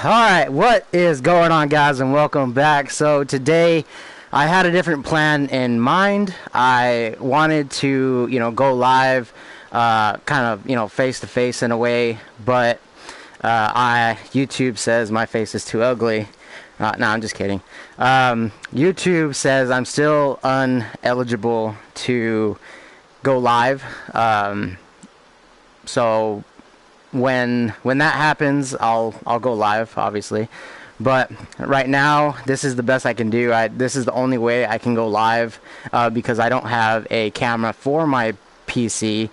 Alright, what is going on, guys, and welcome back. So today I had a different plan in mind. I wanted to, go live kind of, face to face in a way, but YouTube says my face is too ugly. No, I'm just kidding. YouTube says I'm still uneligible to go live. So when that happens, I'll go live, obviously. But right now, this is the best I can do. This is the only way I can go live because I don't have a camera for my PC.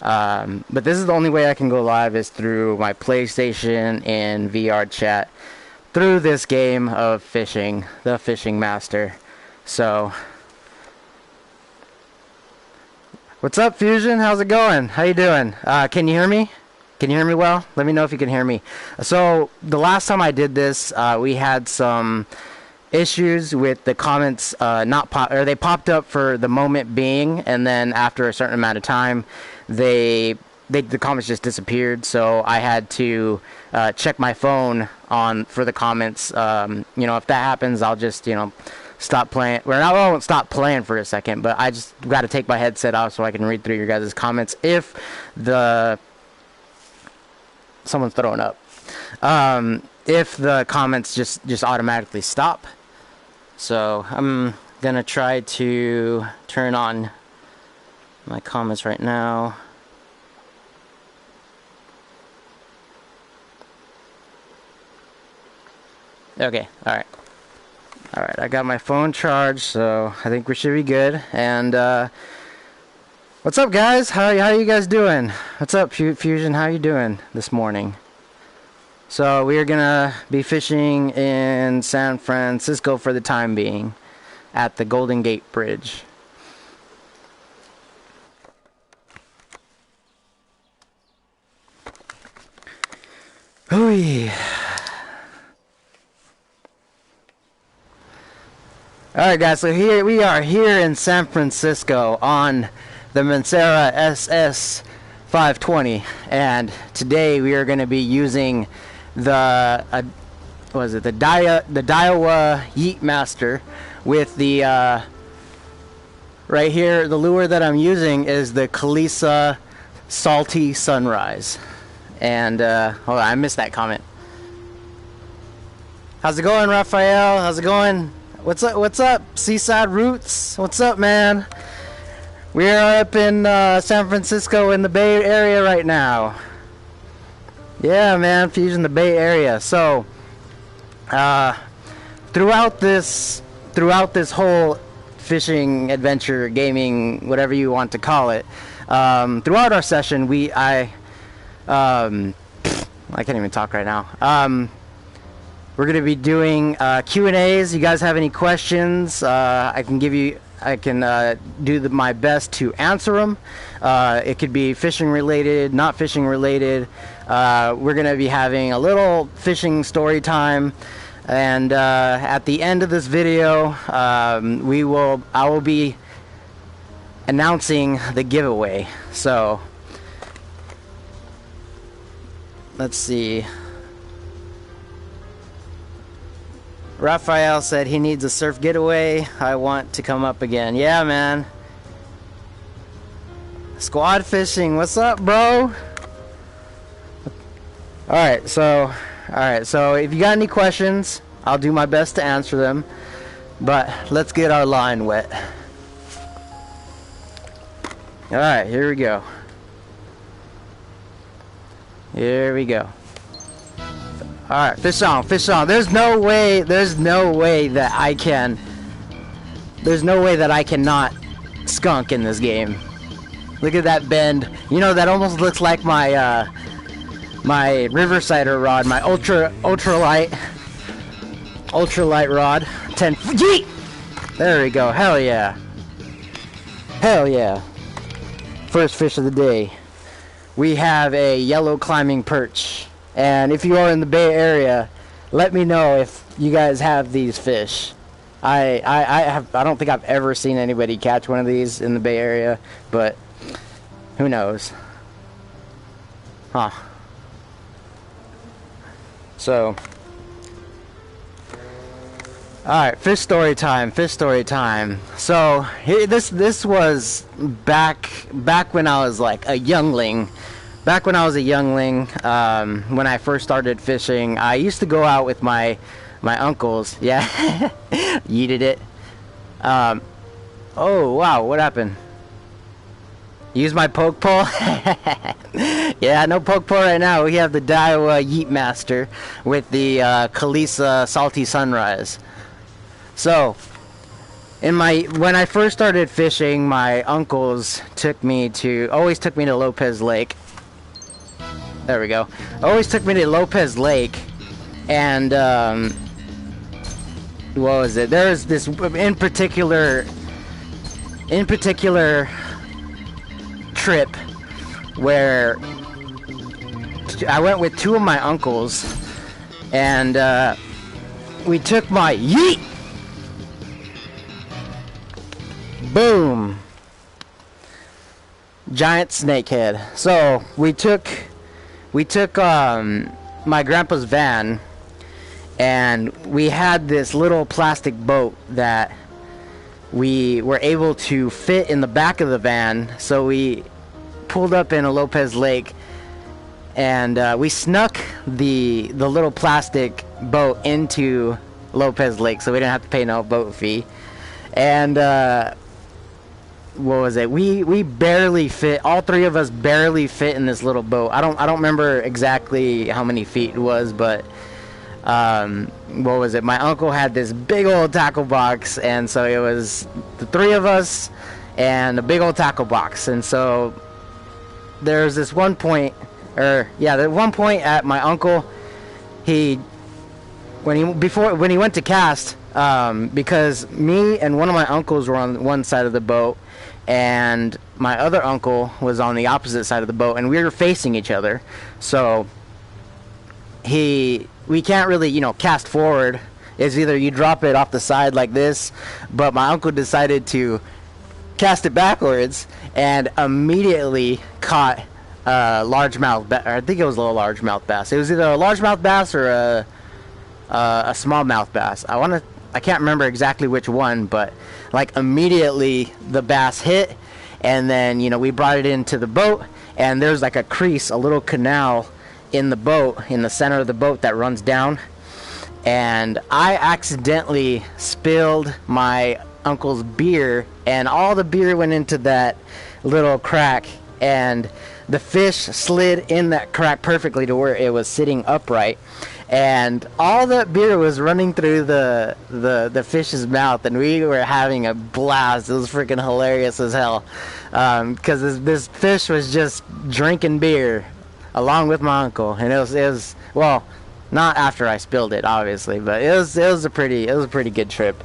But this is the only way I can go live is through my PlayStation and VR chat through this game of fishing, the Fishing Master. So, what's up, Fusion? How's it going? How you doing? Can you hear me? Can you hear me well? Let me know if you can hear me. So the last time I did this, we had some issues with the comments they popped up for the moment being, and then after a certain amount of time, the comments just disappeared. So I had to check my phone for the comments. If that happens, I'll just stop playing. Well, I won't stop playing for a second, but I just got to take my headset off so I can read through your guys' comments. If someone's throwing up. If the comments just automatically stop. So I'm gonna try to turn on my comments right now. Okay, alright, I got my phone charged, so I think we should be good. And what's up, guys? How you guys doing? What's up, Fusion? How you doing this morning? So we are gonna be fishing in San Francisco for the time being at the Golden Gate Bridge. Hooey. Alright, guys, so here we are here in San Francisco on the Mansera SS 520, and today we are going to be using the Daiwa Yeet Master with the right here. The lure that I'm using is the Kalisa Salty Sunrise. And hold on, I missed that comment. How's it going, Raphael? How's it going? What's up, Seaside Roots? What's up, man? We are up in San Francisco in the Bay Area right now. Yeah, man, Fusion, the Bay Area. So, throughout this whole fishing adventure, gaming, whatever you want to call it, throughout our session, I can't even talk right now. We're gonna be doing Q&As. You guys have any questions? I can do my best to answer them. It could be fishing related, not fishing related. We're going to be having a little fishing story time, and at the end of this video, I will be announcing the giveaway. So let's see. Raphael said he needs a surf getaway. I want to come up again. Yeah, man. Squad fishing. What's up, bro? Alright, so if you got any questions, I'll do my best to answer them. But let's get our line wet. Alright, here we go. Here we go. Alright, fish on, fish on. There's no way that I cannot skunk in this game. Look at that bend. That almost looks like my my Riversider rod, my ultralight rod. 10. Yeet! There we go. Hell yeah. Hell yeah. First fish of the day. We have a yellow climbing perch. And if you are in the Bay Area, let me know if you guys have these fish. I don't think I've ever seen anybody catch one of these in the Bay Area, but who knows? Huh. So Alright, fish story time, fish story time. So, this was back when I was like a youngling. Back when I was a youngling, when I first started fishing, I used to go out with my uncles. Yeah, yeeted it. Oh, wow, what happened? Use my poke pole? Yeah, no poke pole right now. We have the Daiwa Yeet Master with the Kalisa Salty Sunrise. So, when I first started fishing, my uncles always took me to Lopez Lake. There we go. Always took me to Lopez Lake, and what was it? There was this in particular trip where I went with two of my uncles, and we took my yeet. Boom! Giant snakehead. So we took my grandpa's van, and we had this little plastic boat that we were able to fit in the back of the van. So we pulled up in a Lopez Lake, and we snuck the little plastic boat into Lopez Lake, so we didn't have to pay no boat fee. And what was it? We barely fit. All three of us barely fit in this little boat. I don't remember exactly how many feet it was, but what was it? My uncle had this big old tackle box, and so it was the three of us and a big old tackle box. And so there's this one point, at my uncle, when he went to cast, because me and one of my uncles were on one side of the boat, and my other uncle was on the opposite side of the boat, and we were facing each other. So we can't really, cast forward. It's either you drop it off the side like this, but my uncle decided to cast it backwards and immediately caught a largemouth bass. I think it was a largemouth bass. It was either a largemouth bass or a smallmouth bass. I can't remember exactly which one, but like immediately the bass hit, and then we brought it into the boat, and there's like a crease, a little canal in the boat, in the center of the boat that runs down, and I accidentally spilled my uncle's beer, and all the beer went into that little crack, and the fish slid in that crack perfectly to where it was sitting upright, and all that beer was running through the fish's mouth, and we were having a blast. It was freaking hilarious as hell, because this fish was just drinking beer along with my uncle, and it was well, not after I spilled it, obviously, but it was a pretty good trip.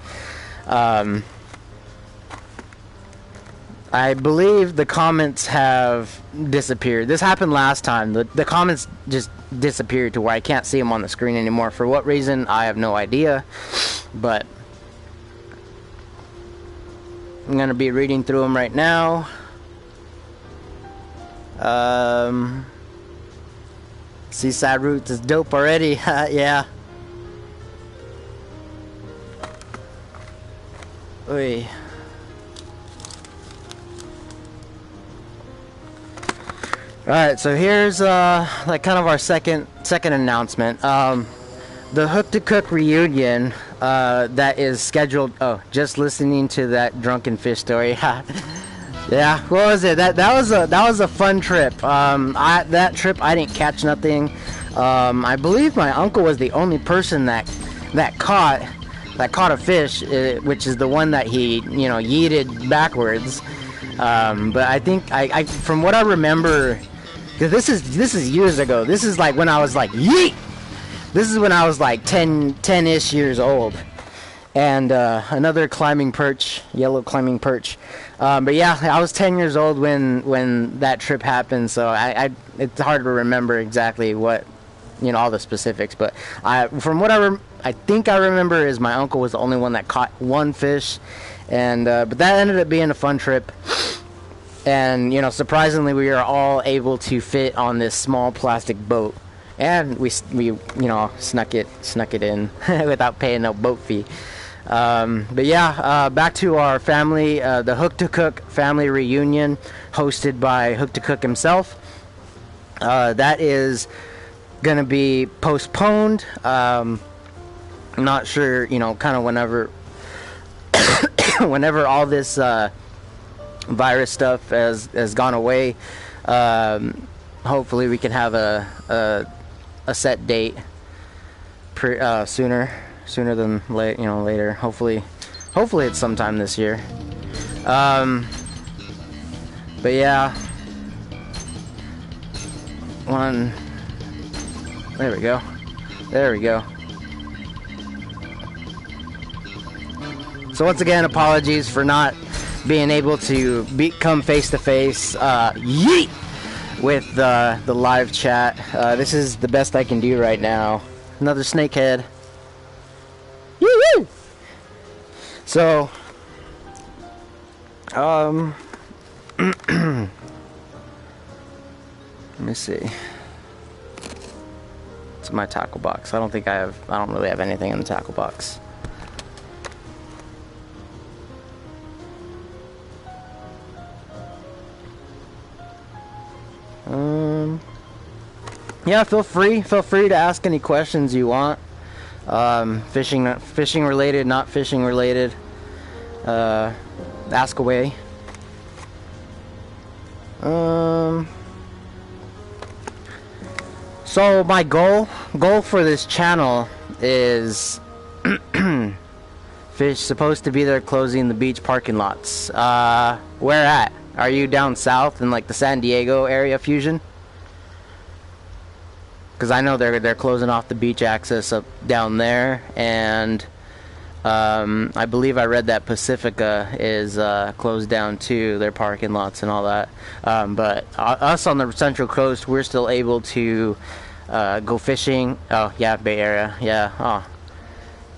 I believe the comments have disappeared. This happened last time. The comments just disappeared to where I can't see them on the screen anymore. For what reason, I have no idea. But I'm going to be reading through them right now. Seaside Roots is dope already. Yeah. Oy. Alright, so here's like kind of our second announcement. The Hook to Cook reunion that is scheduled. Oh, just listening to that drunken fish story. Yeah, what was it? That was a fun trip. That trip I didn't catch nothing. I believe my uncle was the only person that caught a fish, which is the one that he yeeted backwards. But I think I from what I remember, because this is years ago. This is like when I was like yeet. This is when I was like 10-ish years old. And another climbing perch, yellow climbing perch. But yeah, I was 10 years old when that trip happened, so it's hard to remember exactly what, all the specifics. But from what I think I remember is my uncle was the only one that caught one fish, and but that ended up being a fun trip. And surprisingly, we were all able to fit on this small plastic boat, and we snuck it in without paying no boat fee. But yeah, back to our family, the Hook to Cook family reunion, hosted by Hook to Cook himself. That is gonna be postponed. I'm not sure, you know, kind of whenever whenever all this virus stuff has gone away. Hopefully we can have a set date sooner than late, you know, later. Hopefully it's sometime this year. But yeah, there we go. So once again, apologies for not being able to come face to face, yeet, with the live chat. This is the best I can do right now. Another snakehead. Woo-woo! So, let me see. It's my tackle box. I don't really have anything in the tackle box. Yeah, feel free to ask any questions you want. Fishing related, not fishing related. Ask away. So my goal for this channel is fish supposed to be there closing the beach parking lots. Where at? Are you down south in like the San Diego area, Fusion? Because I know they're closing off the beach access up down there, and I believe I read that Pacifica is closed down too, their parking lots and all that. But us on the Central Coast, we're still able to go fishing. Oh yeah, Bay Area. Yeah. Oh,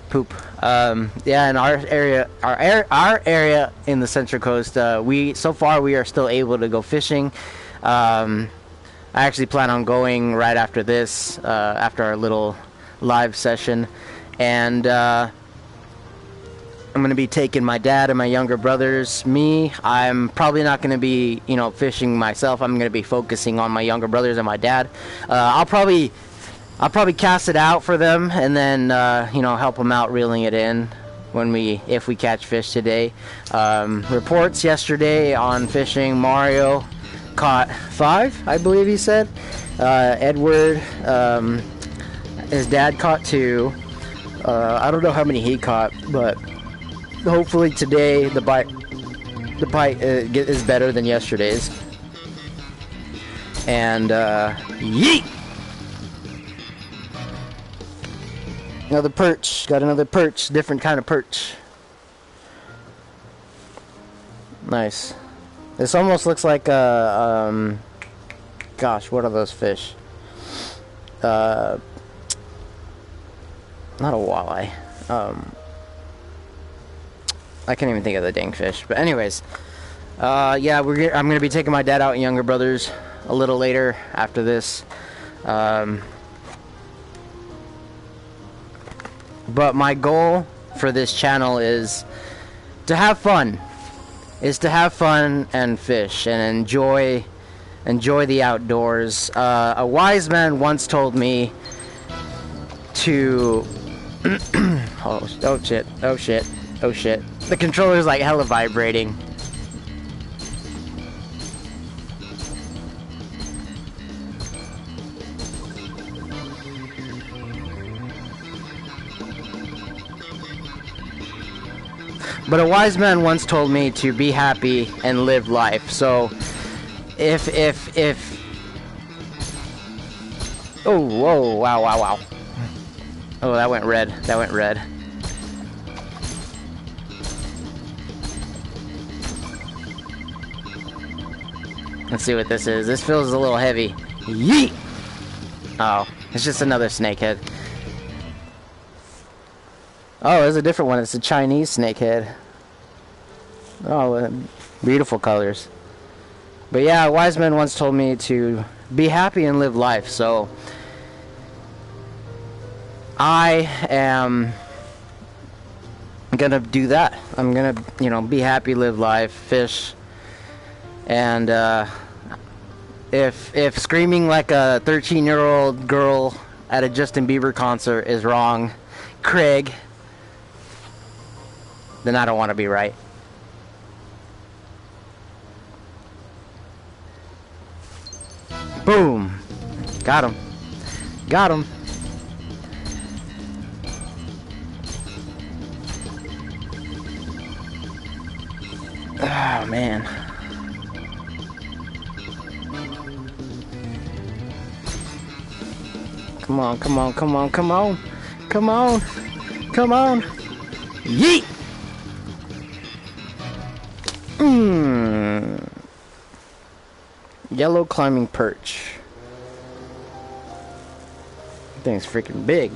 poop. Yeah, in our area in the Central Coast, so far we are still able to go fishing. I actually plan on going right after this, after our little live session, and I'm going to be taking my dad and my younger brothers. I'm probably not going to be, you know, fishing myself. I'm going to be focusing on my younger brothers and my dad. I'll probably cast it out for them, and then you know, help them out reeling it in if we catch fish today. Reports yesterday on fishing, Mario caught 5, I believe he said. Edward, his dad caught 2. I don't know how many he caught, but hopefully today the bite is better than yesterday's. And yeet! Another perch. Got another perch. Different kind of perch. Nice. This almost looks like a, gosh, what are those fish? Not a walleye. I can't even think of the dang fish. But anyways, yeah, I'm gonna be taking my dad out and younger brothers a little later after this. But my goal for this channel is to have fun. And fish and enjoy the outdoors. A wise man once told me to oh shit. The controller's like hella vibrating. But a wise man once told me to be happy and live life. So if oh, whoa, wow. Oh, that went red. Let's see what this is. This feels a little heavy. Yeet! Oh, it's just another snakehead. Oh, there's a different one. It's a Chinese snakehead. Oh, beautiful colors. But yeah, a wise man once told me to be happy and live life. So I am, gonna do that. I'm gonna, you know, be happy, live life, fish, and if screaming like a 13-year-old girl at a Justin Bieber concert is wrong, Craig, then I don't want to be right. Boom. Got him. Got him. Oh, man. Come on, come on, come on, come on. Come on. Come on. Yeet! Yellow climbing perch. Thing's freaking big.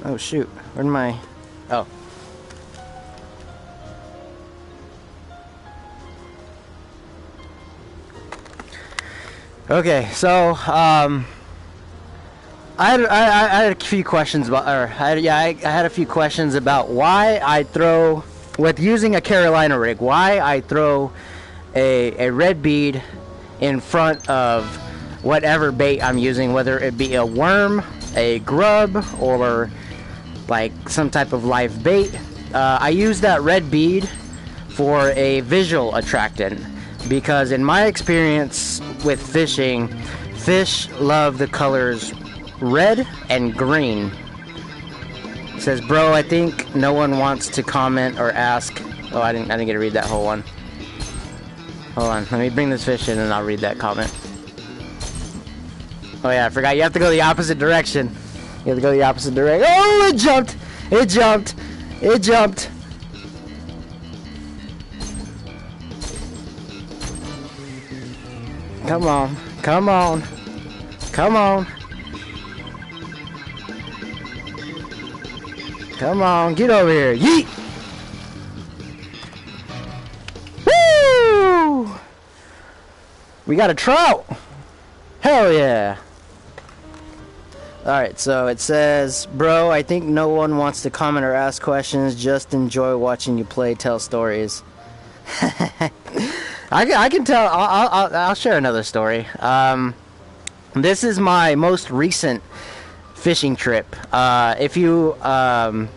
Oh shoot, where'd my... Oh. Okay, so, I had a few questions about, I had a few questions about why I throw, with using a Carolina rig, why I throw a red bead in front of whatever bait I'm using, whether it be a worm, a grub, or like some type of live bait. I use that red bead for a visual attractant, because in my experience with fishing, fish love the colors red and green. It says, bro, I think no one wants to comment or ask. Oh, I didn't get to read that whole one. Hold on, let me bring this fish in and I'll read that comment. Oh yeah, I forgot, you have to go the opposite direction. You have to go the opposite direction. Oh, it jumped! It jumped! It jumped! Come on, come on, come on. Come on, get over here. Yeet! Woo! We got a trout! Hell yeah! Alright, so it says, bro, I think no one wants to comment or ask questions, just enjoy watching you play, tell stories. I can tell, I'll share another story. This is my most recent fishing trip. If you haven't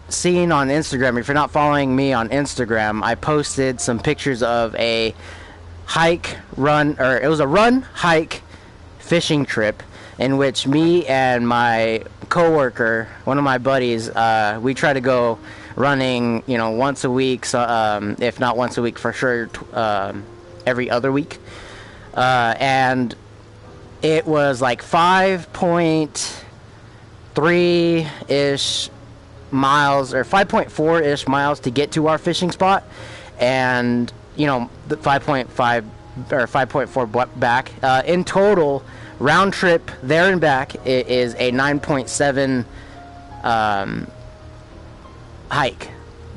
seen on Instagram, if you're not following me on Instagram, I posted some pictures of a hike, run, or it was a run, hike, fishing trip in which me and my coworker, one of my buddies, we try to go running, you know, once a week, so, if not once a week, for sure, every other week. And it was like 5.3-ish miles, or 5.4-ish miles to get to our fishing spot, and, you know, the 5.5 or 5.4 back. In total, round trip there and back, it is a 9.7 hike.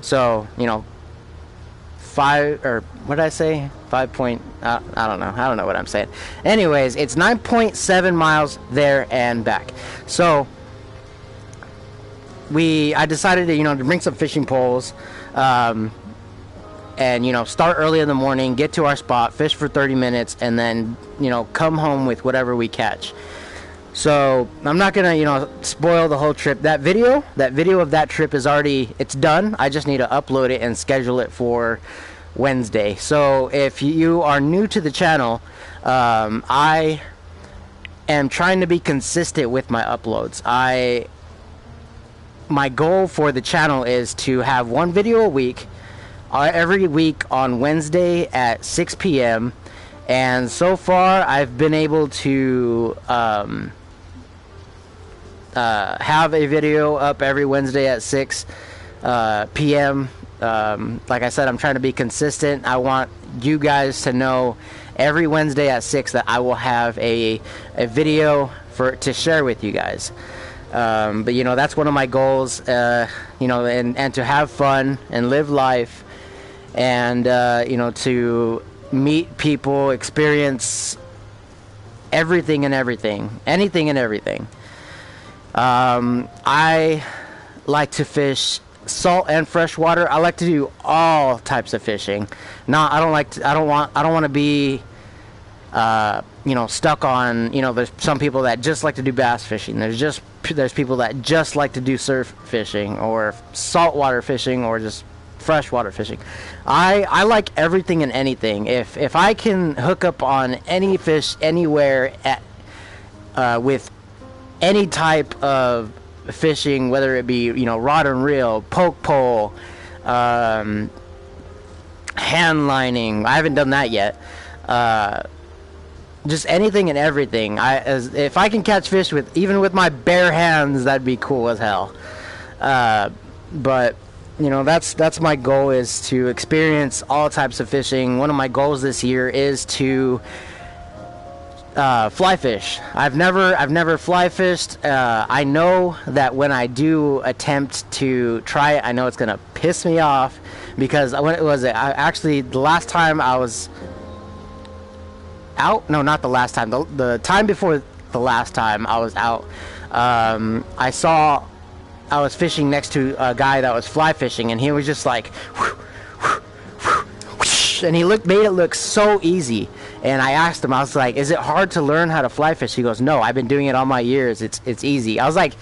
So, you know, 5, or what did I say? 5 point, I don't know what I'm saying. Anyways, it's 9.7 miles there and back. So I decided to, you know, to bring some fishing poles, and, you know, start early in the morning, get to our spot, fish for 30 minutes, and then, you know, come home with whatever we catch. So I'm not gonna, you know, spoil the whole trip. That video of that trip is already, it's done. I just need to upload it and schedule it for Wednesday. So if you are new to the channel, I am trying to be consistent with my uploads. My goal for the channel is to have one video a week, every week on Wednesday at 6 p.m. And so far, I've been able to have a video up every Wednesday at 6 p.m. Like I said, I'm trying to be consistent. I want you guys to know every Wednesday at 6 that I will have a video to share with you guys. But, you know, that's one of my goals, you know, and to have fun and live life. and you know, to meet people, experience everything and everything, anything and everything. I like to fish salt and freshwater. I like to do all types of fishing. I don't want to be you know, stuck on, you know, there's some people that just like to do bass fishing. There's people that just like to do surf fishing or saltwater fishing or just freshwater fishing. I like everything and anything. If I can hook up on any fish anywhere at with any type of fishing, whether it be, you know, rod and reel, poke pole, hand lining. I haven't done that yet. Just anything and everything. If I can catch fish even with my bare hands, that'd be cool as hell. But you know, that's my goal, is to experience all types of fishing. One of my goals this year is to fly fish. I've never fly fished. I know that when I do attempt to try it, I know it's gonna piss me off, because actually the last time I was out, no, not the last time, the time before the last time I was out, I was fishing next to a guy that was fly fishing, and he was just like and he made it look so easy. And I asked him, I was like, is it hard to learn how to fly fish? He goes, no, I've been doing it all my years, it's easy. I was like,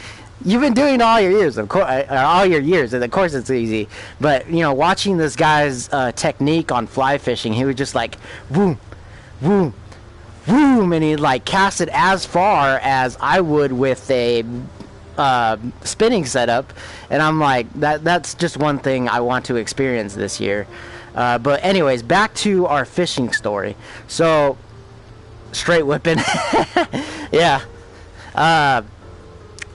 you've been doing it all your years, of course, and of course it's easy. But you know, watching this guy's technique on fly fishing, he was just like boom, boom, boom, and he'd like cast it as far as I would with a spinning setup. And I'm like, that's just one thing I want to experience this year. But anyways, back to our fishing story. So straight whipping. Yeah.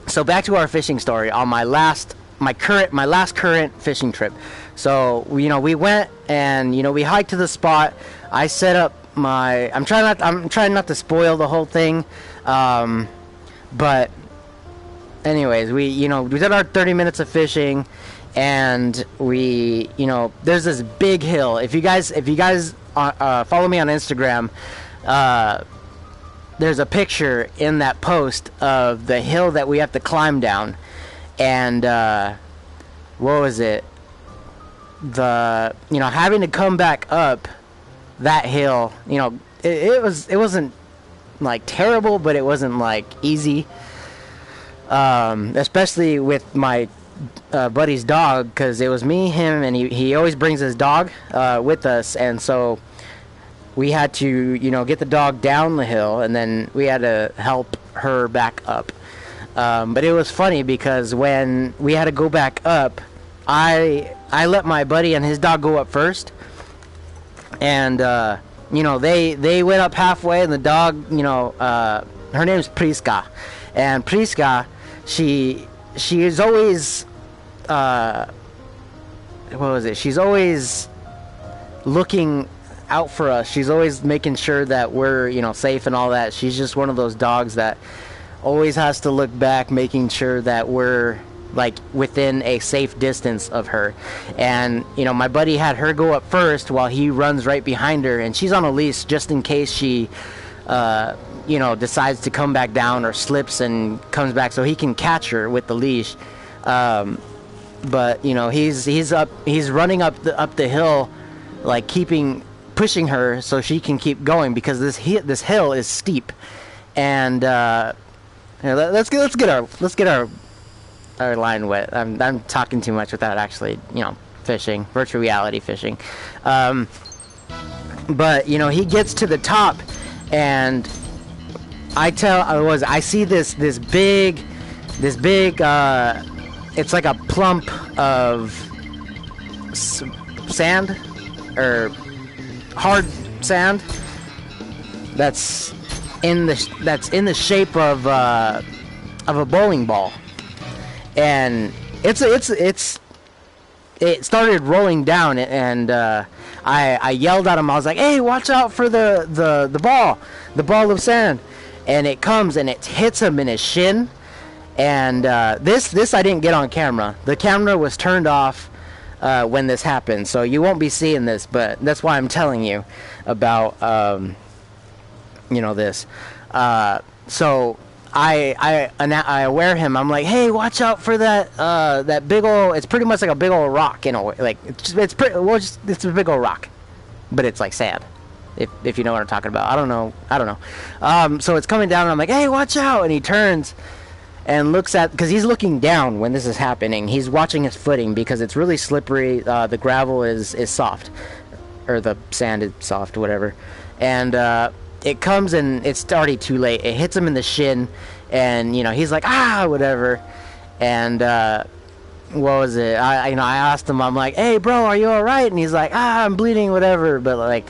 So back to our fishing story on my last current fishing trip. So we went and we hiked to the spot. I set up I'm trying not to spoil the whole thing, but anyways, we did our 30 minutes of fishing, and there's this big hill. If you guys follow me on Instagram, there's a picture in that post of the hill that we have to climb down, and what was it? Having to come back up that hill, it wasn't like terrible, but it wasn't like easy, especially with my buddy's dog, because it was me, him, and he always brings his dog with us, and so we had to get the dog down the hill, and then we had to help her back up. But it was funny because when we had to go back up, I let my buddy and his dog go up first, and they went up halfway, and the dog, her name's Priska, and Priska, she is always she's always looking out for us. She's always making sure that we're safe and all that. She's just one of those dogs that always has to look back, making sure that we're like within a safe distance of her. And my buddy had her go up first while he runs right behind her, and she's on a leash just in case she decides to come back down or slips and comes back, so he can catch her with the leash. But he's running up the hill, like pushing her so she can keep going, because this hill is steep. And let's get our line wet. I'm talking too much without actually fishing, virtual reality fishing. But he gets to the top, and I see this big it's like a plump of sand, or hard sand, that's in the shape of a bowling ball, and it started rolling down, and I yelled at him. I was like, "Hey, watch out for the ball of sand!" And it comes and it hits him in his shin. And this I didn't get on camera. The camera was turned off when this happens, so you won't be seeing this, but that's why I'm telling you about this. So I aware him. I'm like, hey, watch out for that big old. It's pretty much like a big old rock in a way. Like it's a big old rock, but it's like sand. If you know what I'm talking about. I don't know. So it's coming down, and I'm like, hey, watch out! And he turns and looks at, because he's looking down when this is happening. He's watching his footing because it's really slippery. The gravel is soft, or the sand is soft, whatever. And it comes, and it's already too late. It hits him in the shin, and he's like, whatever. And what was it? I asked him. I'm like, hey, bro, are you all right? And he's like, I'm bleeding, whatever. But like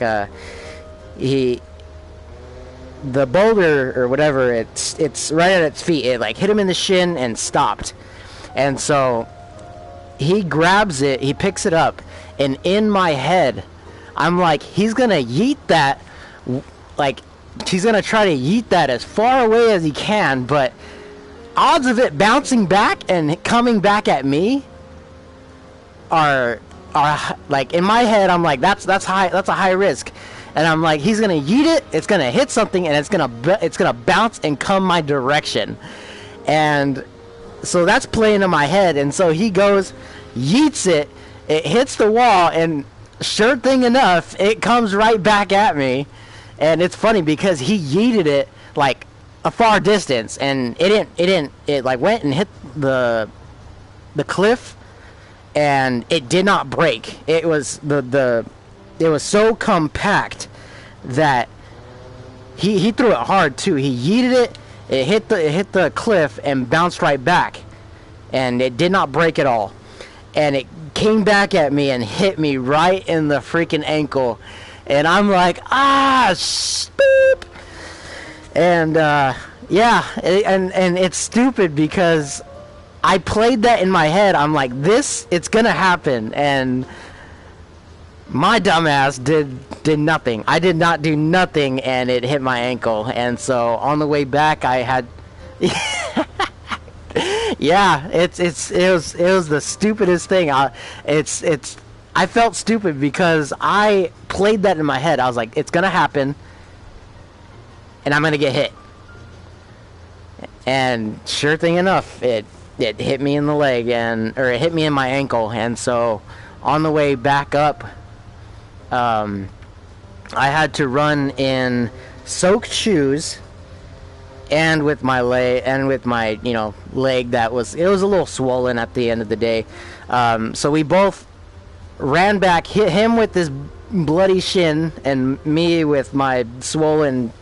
the boulder or whatever, it's right at its feet. It like hit him in the shin and stopped. And so he grabs it, he picks it up, and in my head, I'm like, he's gonna yeet that, like he's gonna try to yeet that as far away as he can, but odds of it bouncing back and coming back at me are like, in my head, I'm like, that's a high risk. And I'm like, he's gonna yeet it, it's gonna hit something, and it's gonna bounce and come my direction. And so that's playing in my head. And so he goes, yeets it, it hits the wall, and sure thing enough, it comes right back at me. And it's funny because he yeeted it like a far distance, and it like went and hit the cliff, and it did not break. It was it was so compact that he threw it hard too. He yeeted it, it hit the cliff and bounced right back, and it did not break at all. And it came back at me and hit me right in the freaking ankle, and I'm like, boop. And yeah, and it's stupid because I played that in my head. I'm like, it's gonna happen, and my dumbass did nothing. I did not do nothing, and it hit my ankle. And so on the way back, I had yeah, it was the stupidest thing. I felt stupid because I played that in my head. I was like, it's gonna happen, and I'm gonna get hit. And sure thing enough, it hit me in the leg, or it hit me in my ankle. And so on the way back up, I had to run in soaked shoes and with my leg, leg that was a little swollen at the end of the day. So we both ran back, hit him with this bloody shin and me with my swollen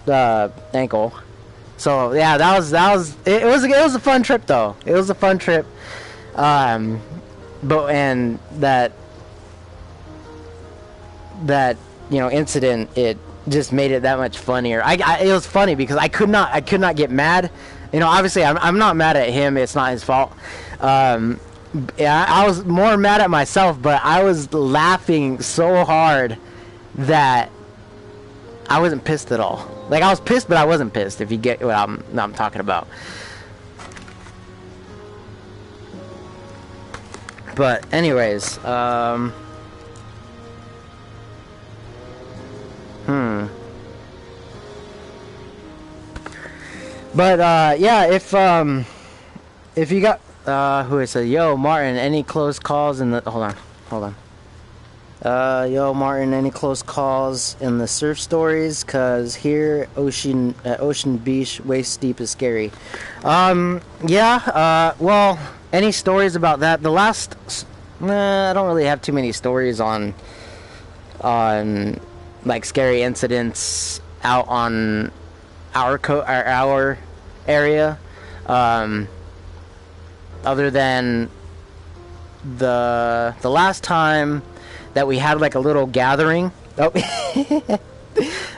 ankle. So yeah, that was it was a fun trip though. It was a fun trip. But and that incident, it just made it that much funnier. It was funny because I could not get mad. Obviously I'm not mad at him. It's not his fault. Yeah, I was more mad at myself, but I was laughing so hard that I wasn't pissed at all. Like, I was pissed, but I wasn't pissed, if you get what I'm talking about. But anyways, but yeah, if you got who is it? Yo, Martin, any close calls in the hold on. Yo, Martin, any close calls in the surf stories? Cause here Ocean Beach waist deep is scary. Yeah, well, any stories about that? The last I don't really have too many stories on like scary incidents out on our area, other than the last time that we had like a little gathering. The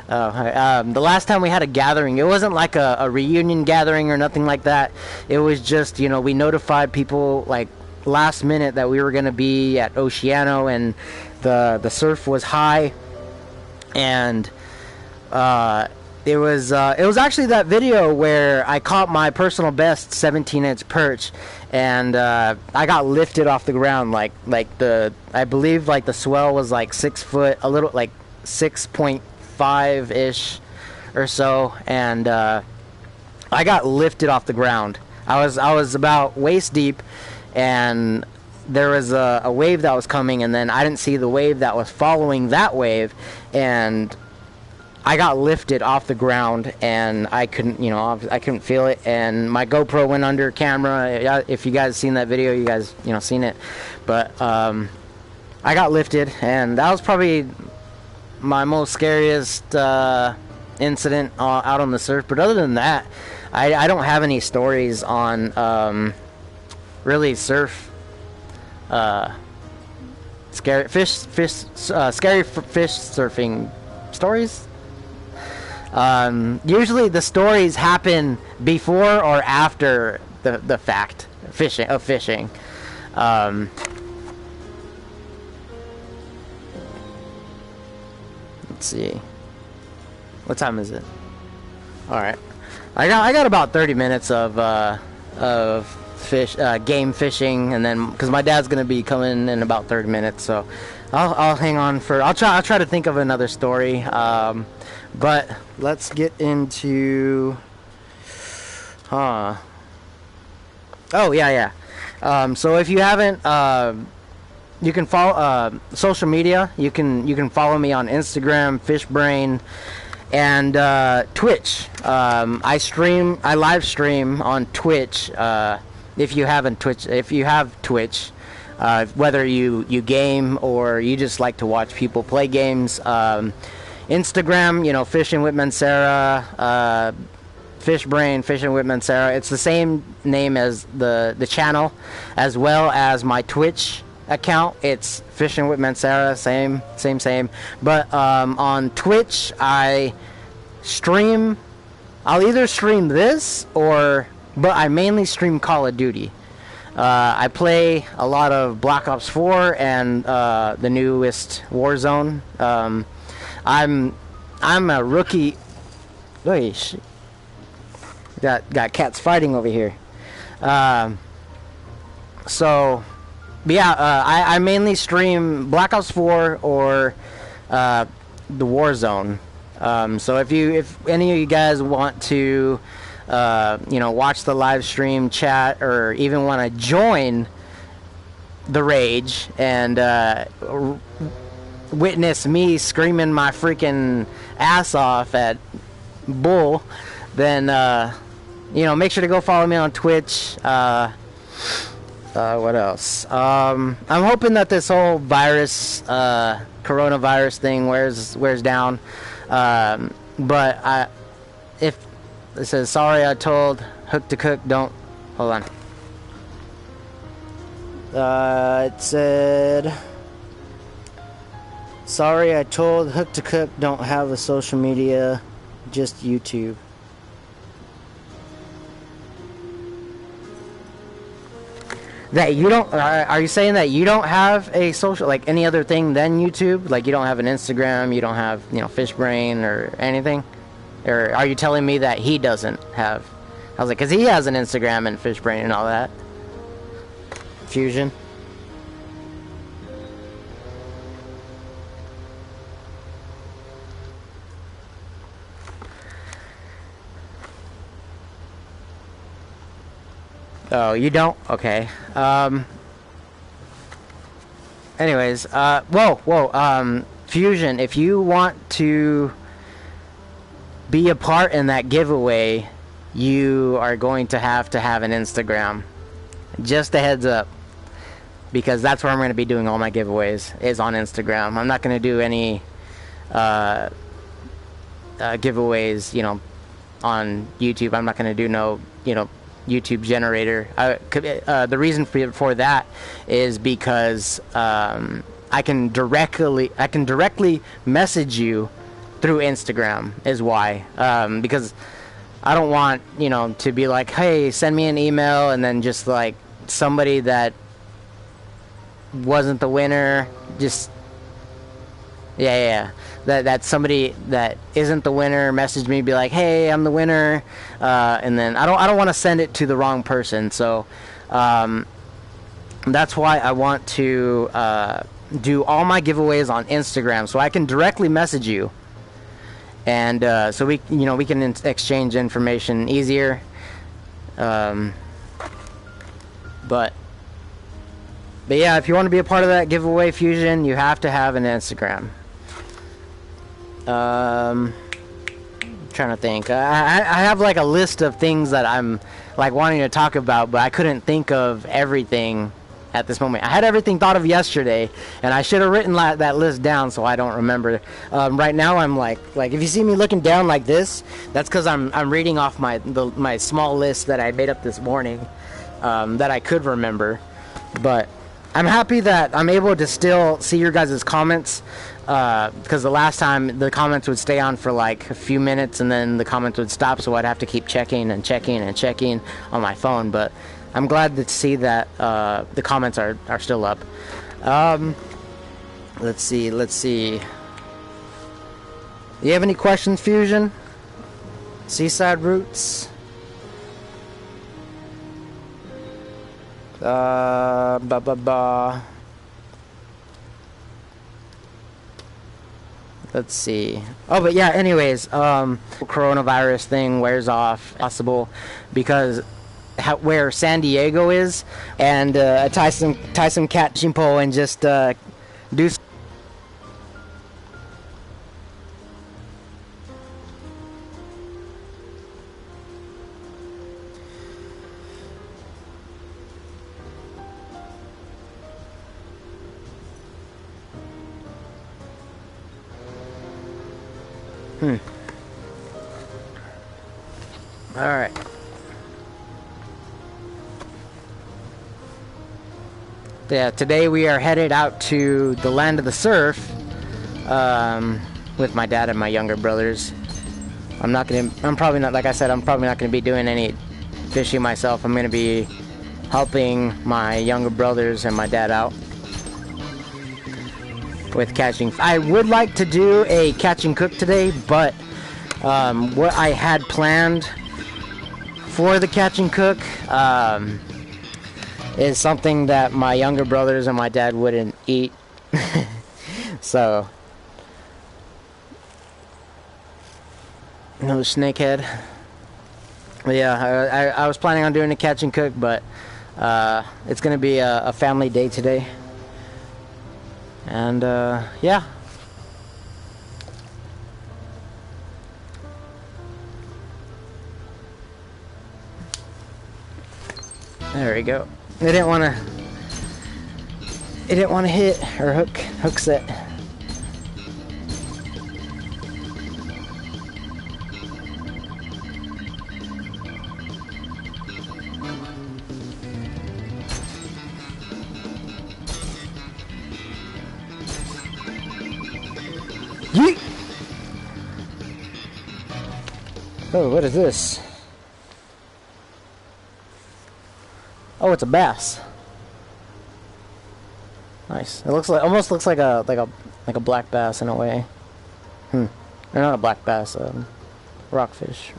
last time we had a gathering, it wasn't like a reunion gathering or nothing like that. It was just, we notified people like last minute that we were going to be at Oceano, and the surf was high, and It was actually that video where I caught my personal best 17-inch perch, and I got lifted off the ground I believe like the swell was like 6 foot, a little like 6.5 ish or so, and I got lifted off the ground. I was about waist deep, and there was a wave that was coming, and then I didn't see the wave that was following that wave, and I got lifted off the ground, and I couldn't feel it, and my GoPro went under camera. If you guys seen that video, you guys seen it, but I got lifted, and that was probably my most scariest incident out on the surf. But other than that, I don't have any stories on really surf scary fish surfing stories. Usually the stories happen before or after the fact of fishing. Let's see, what time is it? All right, I got about 30 minutes of game fishing, and then because my dad's gonna be coming in about 30 minutes, so I'll hang on for. I'll try to think of another story. But let's get into. Oh yeah. So if you haven't, you can follow social media. You can follow me on Instagram, FishBrain, and Twitch. I live stream on Twitch. If you have Twitch, whether you game or you just like to watch people play games. Instagram, Fishing with Mansera, FishBrain, Fishing with Mansera. It's the same name as the channel, as well as my Twitch account. It's Fishing with Mansera, same. But on Twitch, I'll either stream this but I mainly stream Call of Duty. I play a lot of Black Ops 4 and the newest Warzone. I'm a rookie. Wait, shit. Got cats fighting over here. So, yeah, I mainly stream Black Ops 4 or the Warzone. So if any of you guys want to, watch the live stream, chat, or even want to join the rage and witness me screaming my freaking ass off at bull, then make sure to go follow me on Twitch. What else? I'm hoping that this whole coronavirus thing wears down. But if it says sorry, I told Hook to Cook don't. Hold on. It said, sorry, I told Hook to Cook don't have a social media, just YouTube. That you don't, are you saying that you don't have a social, like any other thing than YouTube? Like you don't have an Instagram, you don't have, FishBrain or anything? Or are you telling me that he doesn't have? I was like, because he has an Instagram and FishBrain and all that. Fusion. Oh, you don't? Okay. Anyways, whoa, Fusion, if you want to be a part in that giveaway, you are going to have an Instagram. Just a heads up. Because that's where I'm going to be doing all my giveaways, is on Instagram. I'm not going to do any giveaways, on YouTube. I'm not going to do no, YouTube generator. The reason for that is because I can directly message you through Instagram is why. Because I don't want, to be like, hey, send me an email, and then just like somebody that wasn't the winner just Yeah. That somebody that isn't the winner messaged me, be like, "Hey, I'm the winner," and then I don't want to send it to the wrong person. So that's why I want to do all my giveaways on Instagram, so I can directly message you, and so we can exchange information easier. But yeah, if you want to be a part of that giveaway, Fusion, you have to have an Instagram. I'm trying to think. I have like a list of things that I'm like wanting to talk about, but I couldn't think of everything at this moment. I had everything thought of yesterday, and I should have written that list down so I don't remember. Right now I'm like if you see me looking down like this, that's because I'm reading off my small list that I made up this morning, that I could remember. But I'm happy that I'm able to still see your guys' comments, because the last time the comments would stay on for like a few minutes and then the comments would stop, so I'd have to keep checking on my phone. But I'm glad to see that the comments are still up. Let's see. You have any questions, Fusion? Seaside Roots? Let's see. Oh, but yeah, anyways, coronavirus thing wears off, possible, because where San Diego is, and tie some catching pole and just do. All right. Yeah, today we are headed out to the land of the surf with my dad and my younger brothers. I'm probably not going to be doing any fishing myself. I'm going to be helping my younger brothers and my dad out with catching. I would like to do a catch and cook today, but what I had planned for the catch and cook is something that my younger brothers and my dad wouldn't eat. So no snakehead. But yeah, I was planning on doing a catch and cook, but it's gonna be a family day today. And yeah. There we go. It didn't want to hit or hook set. Yeet! Oh, what is this? Oh, it's a bass. Nice. It almost looks like a black bass in a way. Or not a black bass, rockfish,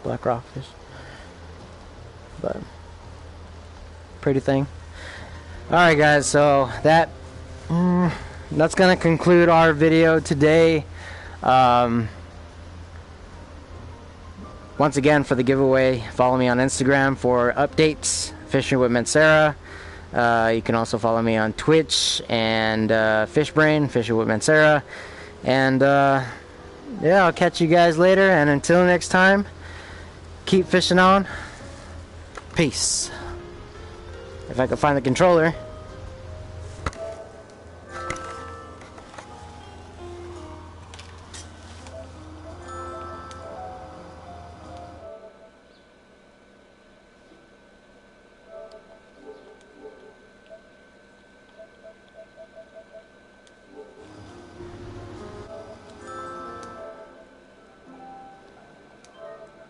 black rockfish. But pretty thing. All right, guys. So that's gonna conclude our video today. Once again, for the giveaway, follow me on Instagram for updates. Fishing with Mansera. You can also follow me on Twitch and FishBrain, Fishing with Mansera. And yeah, I'll catch you guys later. And until next time, keep fishing on. Peace. If I can find the controller.